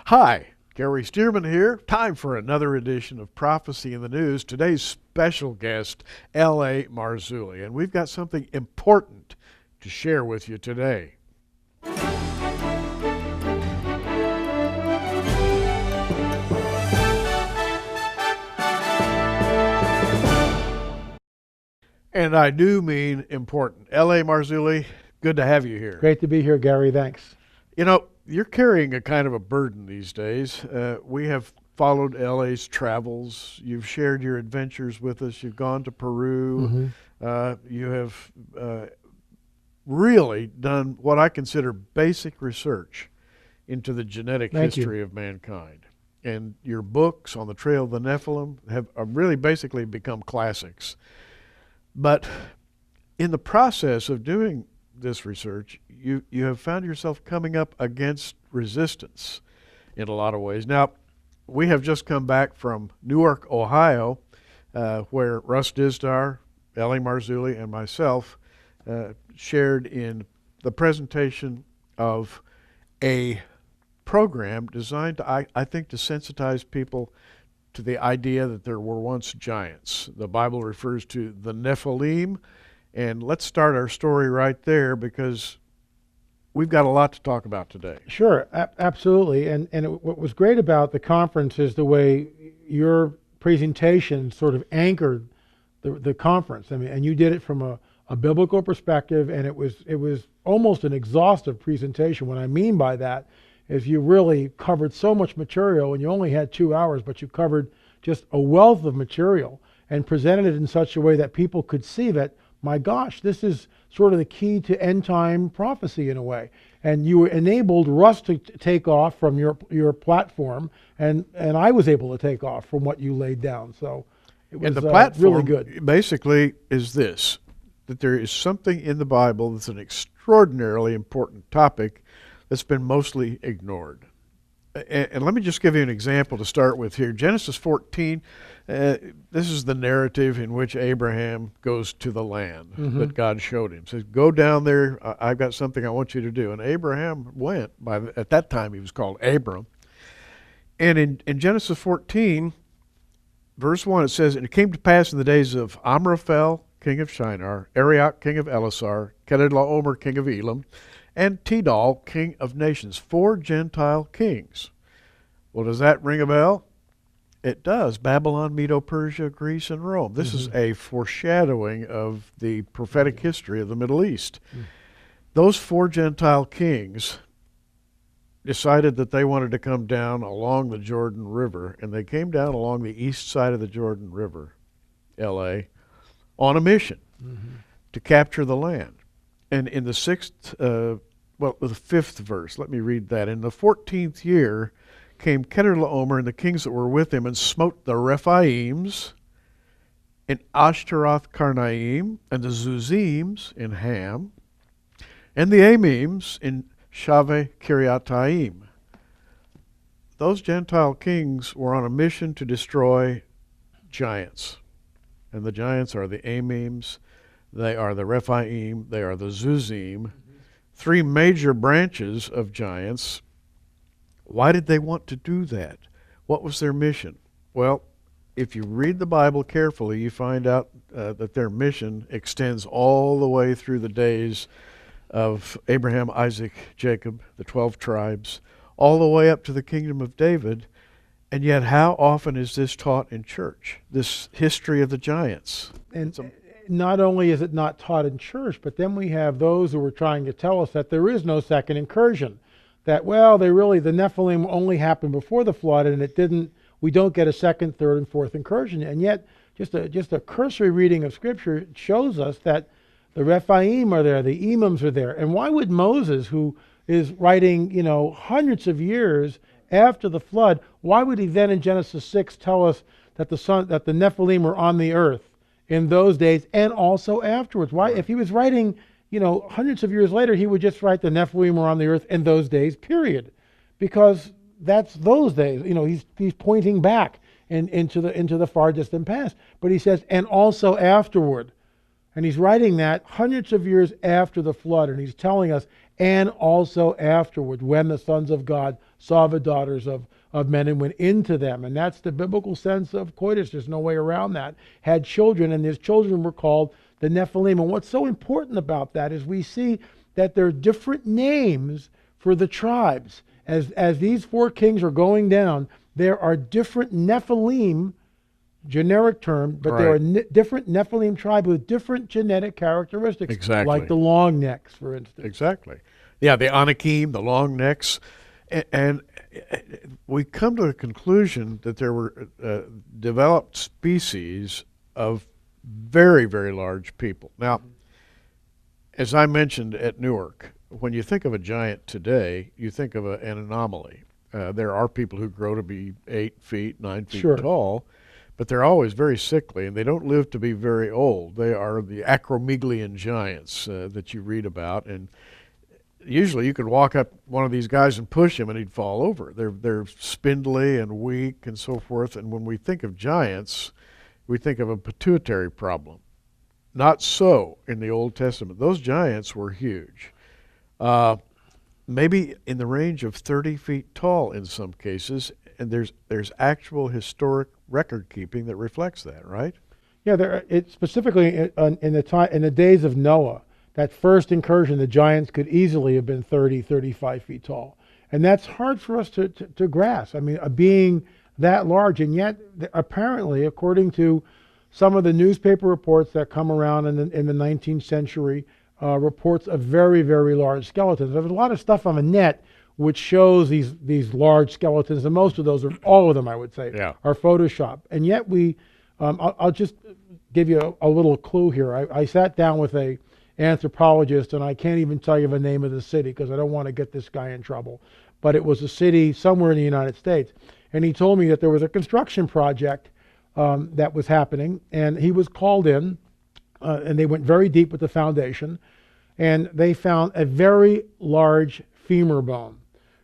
Hi, Gary Stearman here. Time for another edition of Prophecy in the News. Today's special guest, L.A. Marzulli, and we've got something important to share with you today. And I do mean important. L.A. Marzulli, good to have you here. Great to be here, Gary. Thanks. You know, you're carrying a kind of a burden these days. We have followed LA's travels. You've shared your adventures with us. You've gone to Peru. You have really done what I consider basic research into the genetic history of mankind. And your books on the trail of the Nephilim have really basically become classics. But in the process of doing this research, you have found yourself coming up against resistance in a lot of ways. Now, we have just come back from Newark, Ohio, where Russ Dizdar, L.A. Marzulli, and myself shared in the presentation of a program designed to, I think, to sensitize people to the idea that there were once giants. The Bible refers to the Nephilim, and let's start our story right there because we've got a lot to talk about today. Sure, absolutely. What was great about the conference is the way your presentation sort of anchored the conference. I mean, and you did it from a biblical perspective, and it was almost an exhaustive presentation. What I mean by that is you really covered so much material, and you only had 2 hours, but you covered just a wealth of material and presented it in such a way that people could see that, my gosh, this is sort of the key to end time prophecy in a way. And you enabled Russ to take off from your platform, and I was able to take off from what you laid down. So it was and the platform really good. Basically is this, that there is something in the Bible that's an extraordinarily important topic that's been mostly ignored. And let me just give you an example to start with here. Genesis 14, this is the narrative in which Abraham goes to the land that God showed him. Says, go down there, I've got something I want you to do. And Abraham went. At that time he was called Abram. And in Genesis 14, verse 1, it says, and it came to pass in the days of Amraphel, king of Shinar, Arioch, king of Elasar, Kedorlaomer, king of Elam, and Tidal, king of nations, 4 Gentile kings. Well, does that ring a bell? It does. Babylon, Medo-Persia, Greece, and Rome. This is a foreshadowing of the prophetic history of the Middle East. Those 4 Gentile kings decided that they wanted to come down along the Jordan River, and they came down along the east side of the Jordan River, L.A., on a mission to capture the land. And in the 5th verse, let me read that. In the 14th year came Kedorlaomer and the kings that were with him and smote the Rephaims in Ashtaroth Karnaim and the Zuzims in Ham and the Amims in Shaveh Kiriataim. Those Gentile kings were on a mission to destroy giants. And the giants are the Amims, they are the Rephaim, they are the Zuzim, 3 major branches of giants. Why did they want to do that? What was their mission? Well, if you read the Bible carefully, you find out that their mission extends all the way through the days of Abraham, Isaac, Jacob, the 12 tribes, all the way up to the kingdom of David. And yet, how often is this taught in church, this history of the giants? And not only is it not taught in church, but then we have those who are trying to tell us that there is no second incursion. That, well, the Nephilim only happened before the flood, and we don't get a second, third, and fourth incursion. And yet, just a cursory reading of Scripture shows us that the Rephaim are there, the Emims are there. And why would Moses, who is writing, hundreds of years after the flood, why would he then in Genesis 6 tell us that the Nephilim were on the earth in those days and also afterwards? Why, if he was writing, hundreds of years later, he would just write the Nephilim were on the earth in those days, period, because that's those days. He's pointing back into the far distant past. But he says, and also afterward, and he's writing that hundreds of years after the flood, and he's telling us, and also afterward, when the sons of God saw the daughters of men and went into them. And that's the biblical sense of coitus. There's no way around that. Had children, and his children were called the Nephilim. And what's so important about that is we see that there are different names for the tribes. As these four kings are going down, there are different Nephilim, generic term, but there are different Nephilim tribes with different genetic characteristics. Exactly. Like the long necks, for instance. Exactly. Yeah, the Anakim, the long necks. And we come to the conclusion that there were developed species of very, very large people. Now, as I mentioned at Newark, when you think of a giant today, you think of an anomaly. There are people who grow to be 8 feet, 9 feet tall, but they're always very sickly, and they don't live to be very old. They are the acromegalan giants that you read about, and usually you could walk up one of these guys and push him, and he'd fall over. They're spindly and weak and so forth, and when we think of giants, we think of a pituitary problem. Not so in the Old Testament. Those giants were huge. Maybe in the range of 30 feet tall in some cases, and there's actual historic record keeping that reflects that, right? Yeah, it specifically in the days of Noah, that first incursion, the giants could easily have been 30, 35 feet tall, and that's hard for us to grasp. I mean, a being that large, and yet apparently, according to some of the newspaper reports that come around in the 19th century, reports of very, very large skeletons. There's a lot of stuff on the net which shows these large skeletons, and most of those, all of them, I would say, are Photoshop. And yet I'll just give you a little clue here. I sat down with a anthropologist, and I can't even tell you the name of the city because I don't want to get this guy in trouble. But it was a city somewhere in the United States. And he told me that there was a construction project that was happening, and he was called in, and they went very deep with the foundation, and they found a very large femur bone.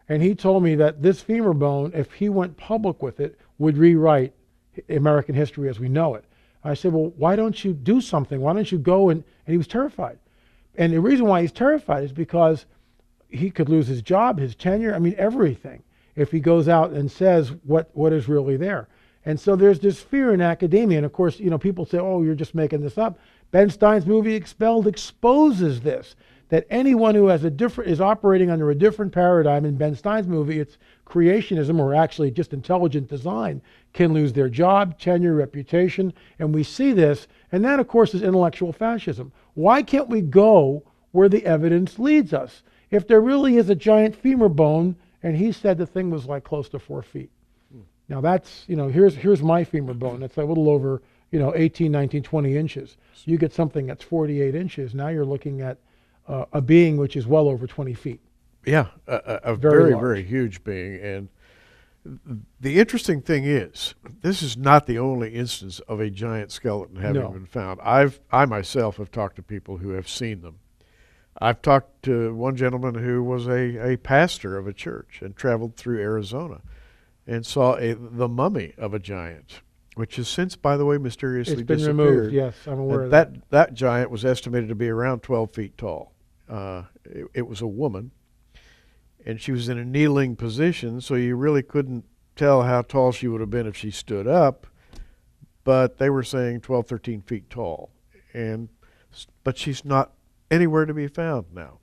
And he told me that this femur bone, if he went public with it, would rewrite American history as we know it. I said, well, why don't you do something? Why don't you go? And he was terrified. And the reason why he's terrified is because he could lose his job, his tenure, I mean, everything, if he goes out and says what is really there. And so there's this fear in academia. And of course, people say, oh, you're just making this up. Ben Stein's movie Expelled exposes this, that anyone who is operating under a different paradigm. In Ben Stein's movie, it's creationism, or actually just intelligent design, can lose their job, tenure, reputation. And we see this. And that, of course, is intellectual fascism. Why can't we go where the evidence leads us? If there really is a giant femur bone, and he said the thing was like close to 4 feet. Now that's, here's my femur bone. It's a little over, 18, 19, 20 inches. You get something that's 48 inches. Now you're looking at a being which is well over 20 feet. Yeah, a very, very huge being. And the interesting thing is, this is not the only instance of a giant skeleton having been found. I myself have talked to people who have seen them. I've talked to one gentleman who was a pastor of a church and traveled through Arizona and saw the mummy of a giant, which has since, by the way, mysteriously disappeared. It's been removed, yes, I'm aware of that. That giant was estimated to be around 12 feet tall. It was a woman, and she was in a kneeling position, so you really couldn't tell how tall she would have been if she stood up, but they were saying 12, 13 feet tall. But she's not anywhere to be found now.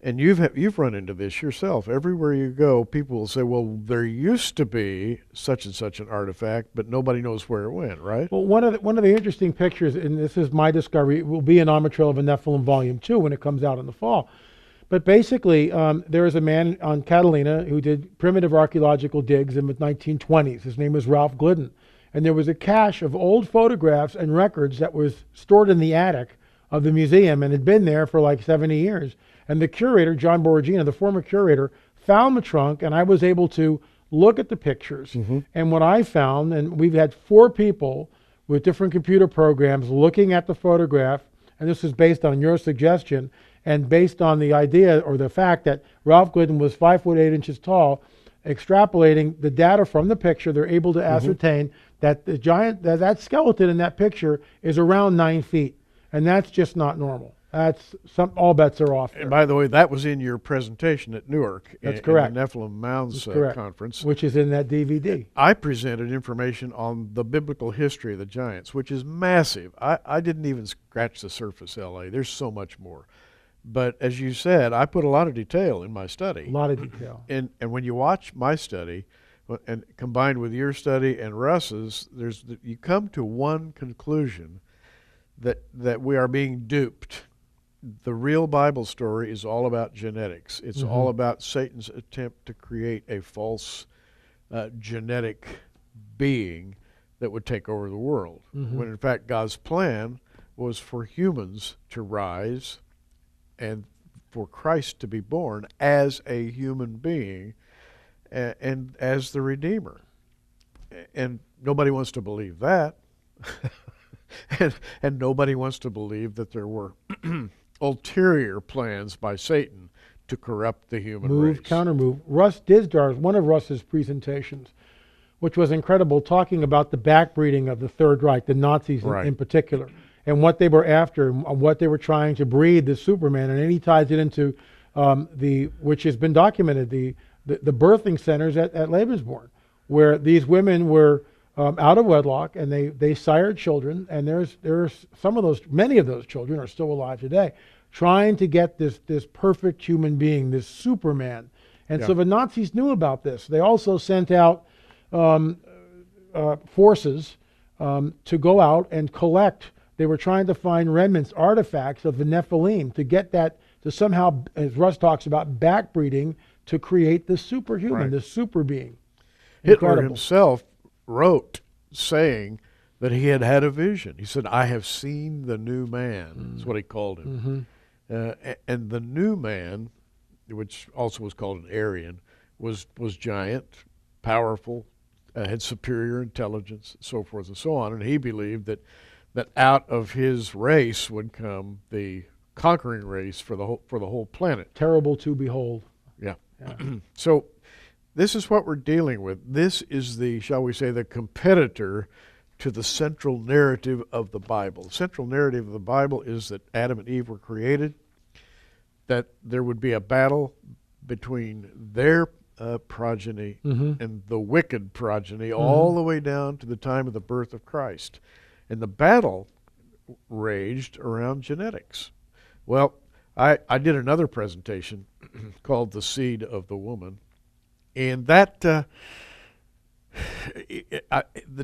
And you've run into this yourself. Everywhere you go, people will say, well, there used to be such and such an artifact, but nobody knows where it went, right? Well, one of the interesting pictures, and this is my discovery, it will be in On the Trail of a Nephilim Volume 2 when it comes out in the fall. But basically, there is a man on Catalina who did primitive archaeological digs in the 1920s. His name was Ralph Glidden. And there was a cache of old photographs and records that was stored in the attic of the museum and had been there for like 70 years. And the curator, John Boragina, the former curator, found the trunk, and I was able to look at the pictures. Mm-hmm. And what I found, and we've had 4 people with different computer programs looking at the photograph, and this is based on your suggestion, and based on the idea or the fact that Ralph Glidden was 5 foot 8 inches tall, extrapolating the data from the picture, they're able to ascertain that the giant, that skeleton in that picture is around 9 feet. And that's just not normal. All bets are off there. And by the way, that was in your presentation at Newark. That's in correct. the Nephilim Mounds Correct. conference. Which is in that DVD. I presented information on the biblical history of the giants, which is massive. I didn't even scratch the surface, L.A. There's so much more. But as you said, I put a lot of detail in my study. A lot of detail. And when you watch my study, and combined with your study and Russ's, you come to one conclusion, that we are being duped. The real Bible story is all about genetics. It's all about Satan's attempt to create a false genetic being that would take over the world. When in fact God's plan was for humans to rise and for Christ to be born as a human being and as the Redeemer. And nobody wants to believe that. and nobody wants to believe that there were ulterior plans by Satan to corrupt the human race. Counter-move. Russ Dizdar, one of Russ's presentations, which was incredible, talking about the backbreeding of the Third Reich, the Nazis in particular, and what they were after, and what they were trying to breed, the Superman. And then he ties it into which has been documented, the birthing centers at Lebensborn, where these women were out of wedlock, and they sired children, and there's many of those children are still alive today, trying to get this perfect human being, this Superman. And so the Nazis knew about this. They also sent out forces to go out and collect. They were trying to find remnants, artifacts of the Nephilim, to get that, to somehow, as Russ talks about, backbreeding to create the superhuman, the super being. Hitler himself wrote saying that he had had a vision. He said, "I have seen the new man." That's what he called him. And the new man, which also was called an Aryan, was giant, powerful, had superior intelligence, so forth and so on. And he believed that out of his race would come the conquering race for the whole planet. Terrible to behold. Yeah. So this is what we're dealing with. This is the, shall we say, the competitor to the central narrative of the Bible. The central narrative of the Bible is that Adam and Eve were created, that there would be a battle between their progeny and the wicked progeny all the way down to the time of the birth of Christ. And the battle raged around genetics. Well, I did another presentation called The Seed of the Woman. And that, the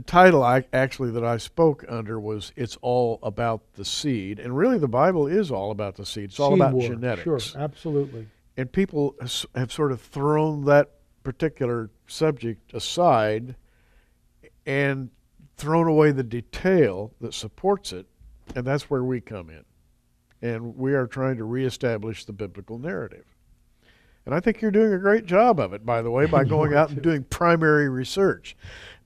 title that I spoke under was "It's All About the Seed." And really the Bible is all about the seed. It's all about genetics. Sure, absolutely. And people have sort of thrown that particular subject aside and thrown away the detail that supports it. And that's where we come in. And we are trying to reestablish the biblical narrative. And I think you're doing a great job of it, by the way, by going out and doing primary research,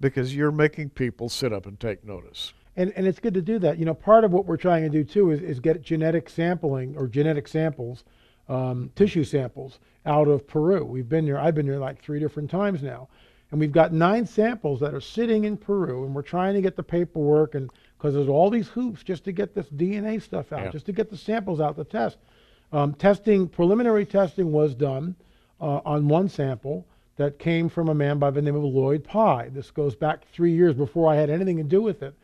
because you're making people sit up and take notice. And it's good to do that. You know, part of what we're trying to do too is get genetic sampling or genetic samples, tissue samples out of Peru. I've been there like 3 different times now. And we've got 9 samples that are sitting in Peru, and we're trying to get the paperwork, and because there's all these hoops just to get this DNA stuff out, just to get the samples out to test. Preliminary testing was done on one sample that came from a man by the name of Lloyd Pye. This goes back 3 years before I had anything to do with it.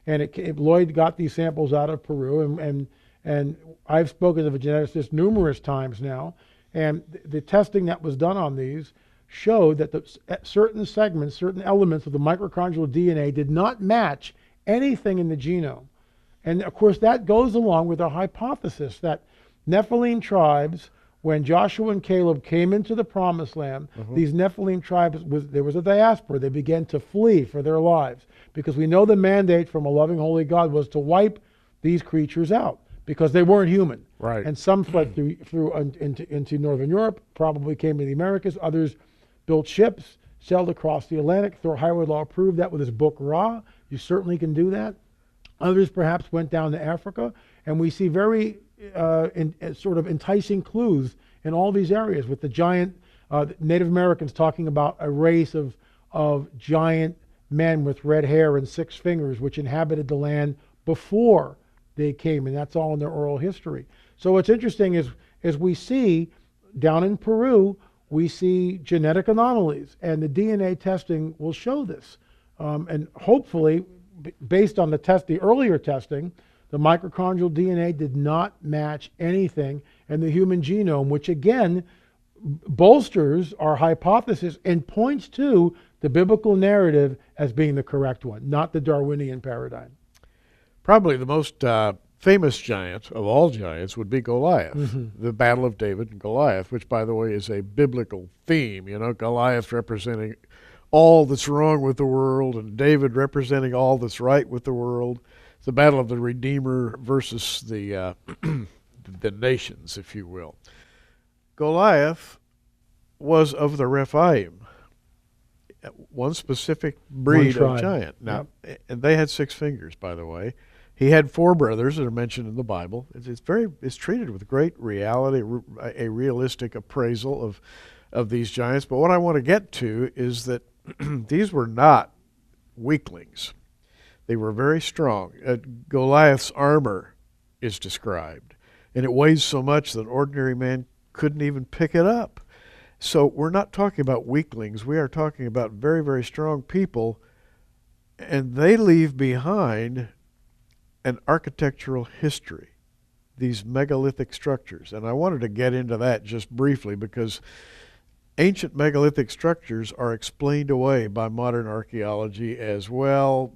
And Lloyd got these samples out of Peru, and I've spoken to the geneticist numerous times now, and the testing that was done on these showed that certain segments, certain elements of the mitochondrial DNA did not match anything in the genome. And of course that goes along with our hypothesis that Nephilim tribes, when Joshua and Caleb came into the Promised Land, these Nephilim tribes, there was a diaspora. They began to flee for their lives, because we know the mandate from a loving, holy God was to wipe these creatures out because they weren't human. Right. And some fled into Northern Europe, probably came to the Americas. Others built ships, sailed across the Atlantic. Thor Heyerdahl proved that with his book Ra. You certainly can do that. Others perhaps went down to Africa, and we see very sort of enticing clues in all these areas, with the giant Native Americans talking about a race of giant men with red hair and 6 fingers, which inhabited the land before they came, and that's all in their oral history. So what's interesting is we see down in Peru, we see genetic anomalies, and the DNA testing will show this. And hopefully, based on the earlier testing, the mitochondrial DNA did not match anything in the human genome, which again bolsters our hypothesis and points to the biblical narrative as being the correct one, not the Darwinian paradigm. Probably the most famous giant of all giants would be Goliath, the Battle of David and Goliath, which, by the way, is a biblical theme. You know, Goliath representing all that's wrong with the world and David representing all that's right with the world. It's the battle of the Redeemer versus the nations, if you will. Goliath was of the Rephaim, one specific breed of giant. Now, and they had 6 fingers, by the way. He had 4 brothers that are mentioned in the Bible. It's treated with great reality, a realistic appraisal of these giants. But what I want to get to is that these were not weaklings. They were very strong. Goliath's armor is described, and it weighs so much that an ordinary man couldn't even pick it up. So we're not talking about weaklings. We are talking about very, very strong people, and they leave behind an architectural history, these megalithic structures. And I wanted to get into that just briefly because ancient megalithic structures are explained away by modern archaeology as well.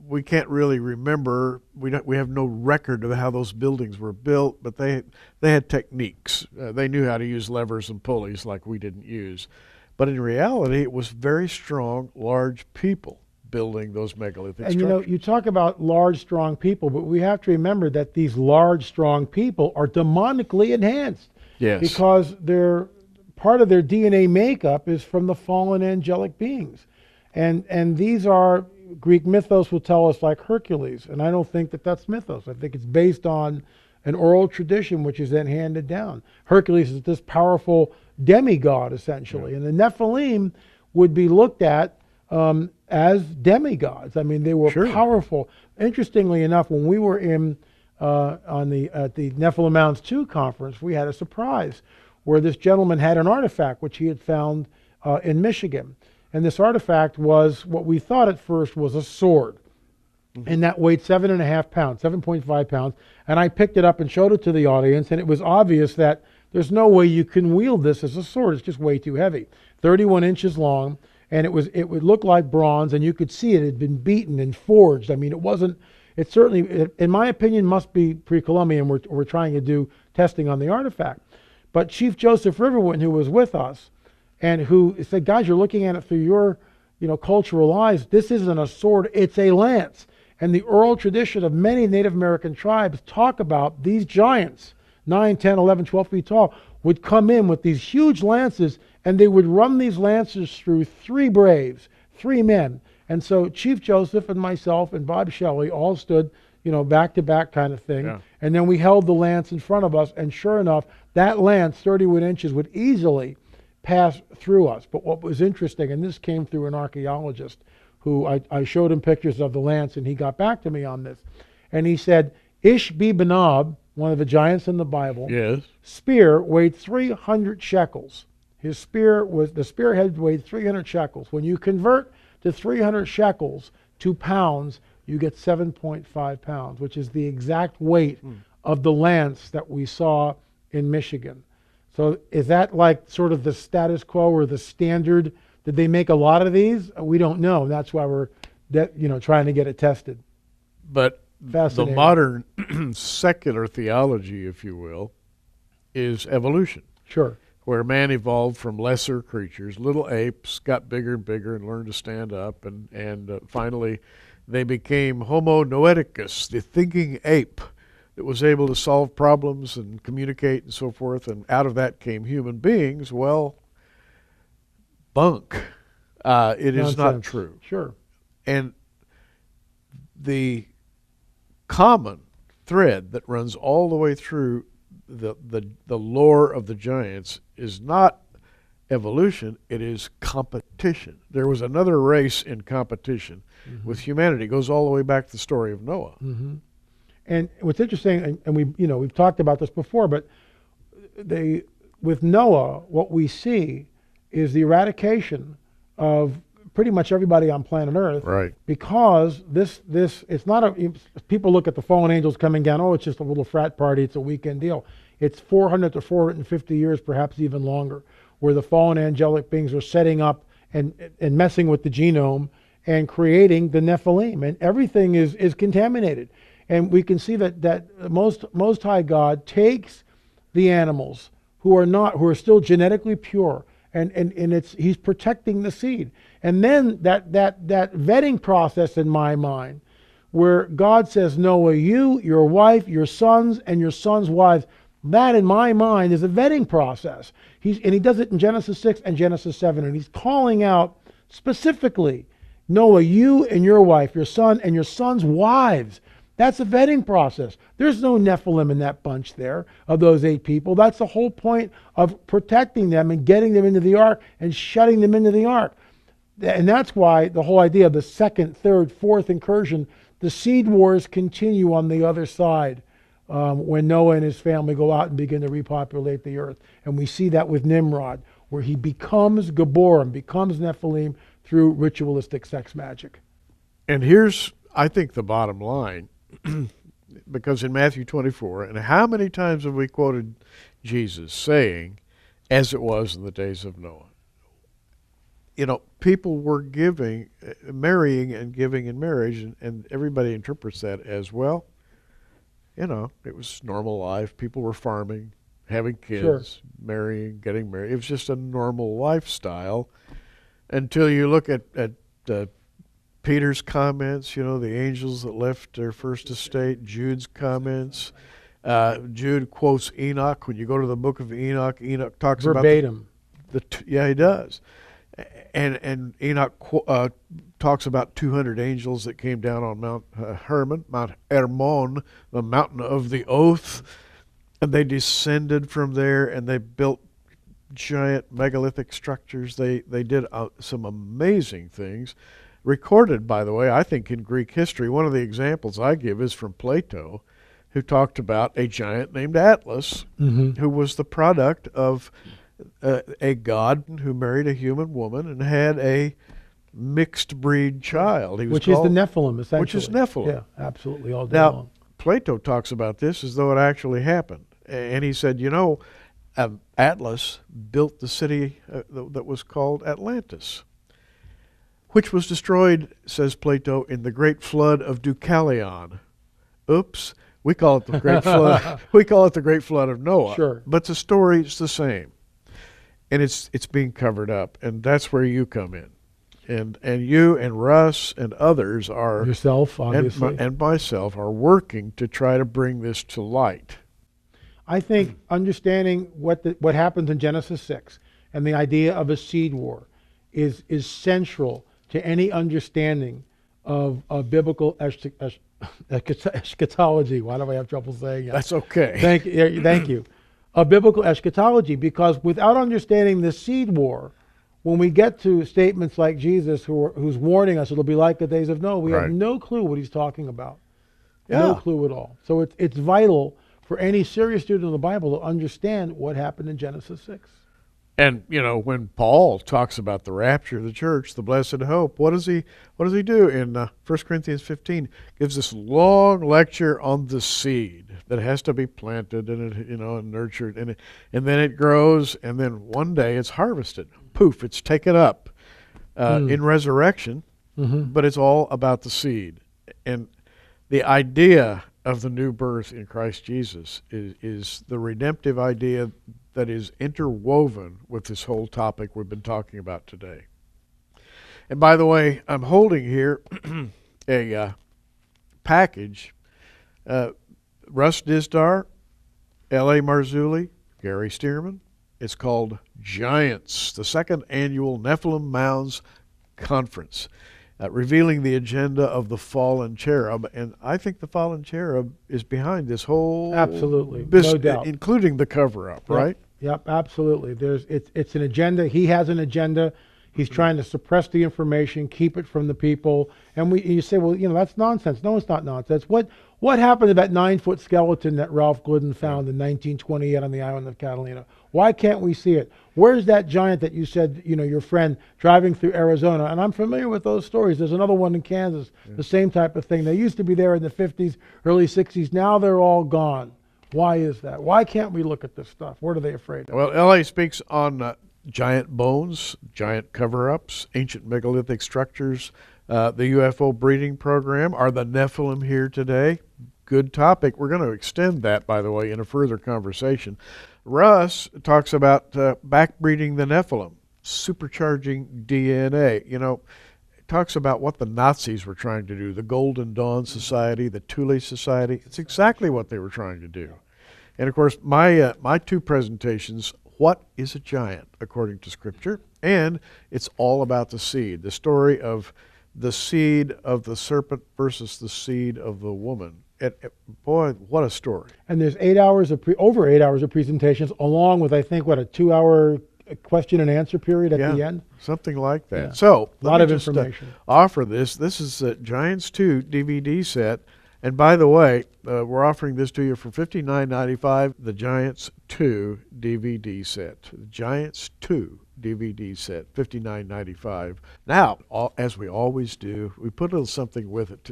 We can't really remember. We have no record of how those buildings were built, but they had techniques. They knew how to use levers and pulleys like we didn't use. But in reality, it was very strong, large people building those megalithic structures. And you know, you talk about large, strong people, but we have to remember that these large, strong people are demonically enhanced. Yes. Because part of their DNA makeup is from the fallen angelic beings. And these are, Greek mythos will tell us, like Hercules, and I don't think that that's mythos. I think it's based on an oral tradition which is then handed down. Hercules is this powerful demigod, essentially, and the Nephilim would be looked at as demigods. I mean, they were powerful. Interestingly enough, when we were at the Nephilim Mounds 2 conference, we had a surprise where this gentleman had an artifact which he had found in Michigan. And this artifact was what we thought at first was a sword. And that weighed 7.5 pounds, 7.5 pounds. And I picked it up and showed it to the audience, and it was obvious that there's no way you can wield this as a sword. It's just way too heavy. 31 inches long, and it would look like bronze, and you could see it had been beaten and forged. I mean, it certainly, in my opinion, must be pre-Columbian. We're trying to do testing on the artifact. But Chief Joseph Riverwind, who was with us, and who said, guys, you're looking at it through your cultural eyes. This isn't a sword, it's a lance. And the oral tradition of many Native American tribes talk about these giants, 9, 10, 11, 12 feet tall, would come in with these huge lances, and they would run these lances through 3 braves, 3 men. And so Chief Joseph and myself and Bob Shelley all stood, back to back kind of thing. Yeah. And then we held the lance in front of us, and sure enough, that lance, 31 inches, would easily pass through us. But what was interesting, and this came through an archaeologist who I showed him pictures of the lance, and he got back to me on this. And he said, Ish-bi-Benob, one of the giants in the Bible, spear weighed 300 shekels. The spearhead weighed 300 shekels. When you convert to 300 shekels to pounds, you get 7.5 pounds, which is the exact weight of the lance that we saw in Michigan. So is that like sort of the status quo or the standard? Did they make a lot of these? We don't know. That's why we're trying to get it tested. But the modern secular theology, if you will, is evolution. Sure. Where man evolved from lesser creatures, little apes, got bigger and bigger and learned to stand up, and finally they became Homo noeticus, the thinking ape that was able to solve problems and communicate and so forth, and out of that came human beings. Well, bunk. It is not true. Sure. And the common thread that runs all the way through the lore of the giants is not evolution, it is competition. There was another race in competition with humanity. It goes all the way back to the story of Noah. And what's interesting, and we've talked about this before, but with Noah, what we see is the eradication of pretty much everybody on planet Earth. Right. Because this it's not people look at the fallen angels coming down, oh, it's just a little frat party, it's a weekend deal. It's 400 to 450 years, perhaps even longer, where the fallen angelic beings are setting up and messing with the genome and creating the Nephilim, and everything is contaminated. And we can see that Most High God takes the animals who are still genetically pure, and he's protecting the seed. And then that vetting process in my mind, where God says, Noah, you, your wife, your sons, and your sons' wives, that in my mind is a vetting process. He does it in Genesis 6 and Genesis 7, and he's calling out specifically, Noah, you and your wife, your son, and your sons' wives. That's a vetting process. There's no Nephilim in that bunch there of those 8 people. That's the whole point of protecting them and getting them into the ark and shutting them into the ark. And that's why the whole idea of the second, third, fourth incursion, the seed wars continue on the other side when Noah and his family go out and begin to repopulate the earth. And we see that with Nimrod, where he becomes Geborim, becomes Nephilim through ritualistic sex magic. And here's, I think, the bottom line. Because in Matthew 24, and how many times have we quoted Jesus saying, as it was in the days of Noah? People were marrying and giving in marriage, and everybody interprets that as, well, it was normal life. People were farming, having kids, Sure. marrying, getting married. It was just a normal lifestyle until you look at Peter's comments, the angels that left their first estate, Jude's comments. Jude quotes Enoch. When you go to the book of Enoch, Enoch talks Verbatim. about yeah, he does. And Enoch talks about 200 angels that came down on Mount Hermon, Mount Hermon, the mountain of the oath, and they descended from there and they built giant megalithic structures. They did some amazing things. Recorded, by the way, I think in Greek history. One of the examples I give is from Plato, who talked about a giant named Atlas, who was the product of a god who married a human woman and had a mixed breed child. Which is the Nephilim, essentially. Which is Nephilim. Yeah, absolutely, all day Now, long. Plato talks about this as though it actually happened. And he said, Atlas built the city that was called Atlantis, which was destroyed, says Plato, in the great flood of Deucalion. Oops, we call it the great flood. We call it the great flood of Noah. Sure. But the story's the same, and it's being covered up, and that's where you come in, and you and Russ and others are yourself, obviously, and myself are working to try to bring this to light. I think understanding what happens in Genesis 6 and the idea of a seed war is central to any understanding of biblical eschatology. Why do I have trouble saying it? That's okay. Thank you. A biblical eschatology, because without understanding the seed war, when we get to statements like Jesus, who's warning us, it'll be like the days of Noah, we have no clue what he's talking about. Yeah. No clue at all. So it's vital for any serious student of the Bible to understand what happened in Genesis 6. And when Paul talks about the rapture of the church, the blessed hope, what does he do in 1 Corinthians 15? Gives this long lecture on the seed that has to be planted and and nurtured, and then it grows, and then one day it's harvested. Poof, it's taken up in resurrection. But it's all about the seed, and the idea of the new birth in Christ Jesus is the redemptive idea that is interwoven with this whole topic we've been talking about today. And by the way, I'm holding here a package. Russ Dizdar, L.A. Marzulli, Gary Stearman. It's called Giants, the second annual Nephilim Mounds Conference, revealing the agenda of the fallen cherub. And I think the fallen cherub is behind this whole Absolutely, business, no doubt. including the cover-up, right? Yep, absolutely. It's an agenda. He has an agenda. He's trying to suppress the information, keep it from the people. And you say, well, that's nonsense. No, it's not nonsense. What happened to that 9-foot skeleton that Ralph Glidden found in 1928 on the island of Catalina? Why can't we see it? Where's that giant that you said, your friend driving through Arizona? And I'm familiar with those stories. There's another one in Kansas, the same type of thing. They used to be there in the 50s, early 60s. Now they're all gone. Why is that? Why can't we look at this stuff? What are they afraid of? Well, L.A. speaks on giant bones, giant cover-ups, ancient megalithic structures, the UFO breeding program. Are the Nephilim here today? Good topic. We're going to extend that, by the way, in a further conversation. Russ talks about backbreeding the Nephilim, supercharging DNA. Talks about what the Nazis were trying to do, the Golden Dawn Society, the Thule Society. It's exactly what they were trying to do. And of course, my two presentations, what is a giant according to Scripture? And it's all about the seed, the story of the seed of the serpent versus the seed of the woman. Boy, what a story. And there's over 8 hours of presentations, along with, I think, a 2-hour question and answer period at the end? Something like that. Yeah. So, a lot of information. Offer this. This is a Giants 2 DVD set. And by the way, we're offering this to you for $59.95, the Giants 2 DVD set. The Giants 2 DVD set, $59.95. Now, as we always do, we put a little something with it.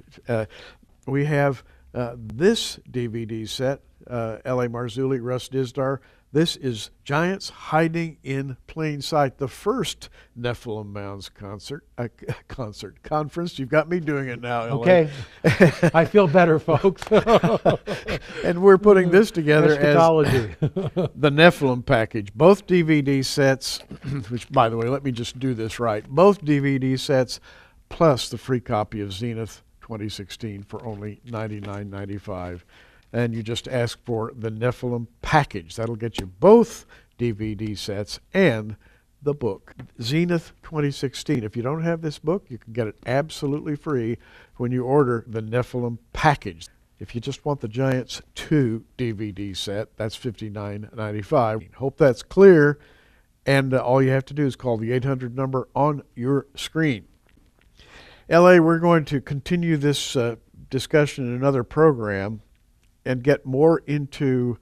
We have this DVD set, L.A. Marzulli, Russ Dizdar. This is Giants Hiding in Plain Sight, the first Nephilim Mounds conference. You've got me doing it now, LA. Okay. I feel better, folks. And we're putting this together Eschatology. as the Nephilim package. Both DVD sets, which, by the way, let me just do this right. Both DVD sets plus the free copy of Zenith 2016 for only $99.95. And you just ask for the Nephilim package. That'll get you both DVD sets and the book, Zenith 2016. If you don't have this book, you can get it absolutely free when you order the Nephilim package. If you just want the Giants 2 DVD set, that's $59.95. Hope that's clear. And all you have to do is call the 800 number on your screen. L.A., we're going to continue this discussion in another program and get more into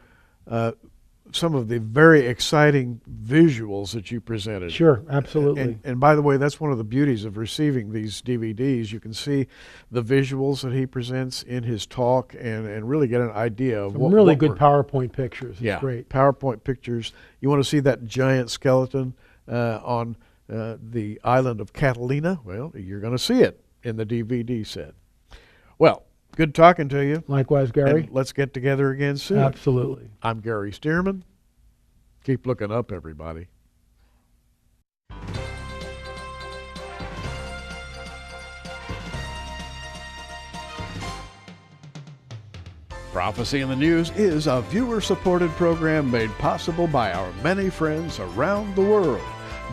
some of the very exciting visuals that you presented. Sure, absolutely. And by the way, that's one of the beauties of receiving these DVDs. You can see the visuals that he presents in his talk and really get an idea of some really good PowerPoint pictures. It's great. PowerPoint pictures. You want to see that giant skeleton on the island of Catalina? Well, you're going to see it in the DVD set. Well, good talking to you. Likewise, Gary. And let's get together again soon. Absolutely. I'm Gary Stearman. Keep looking up, everybody. Prophecy in the News is a viewer-supported program made possible by our many friends around the world.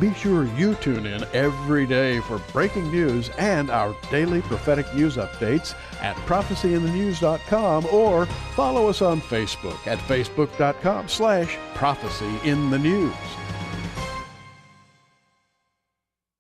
Be sure you tune in every day for breaking news and our daily prophetic news updates at prophecyinthenews.com or follow us on Facebook at facebook.com/prophecyinthenews.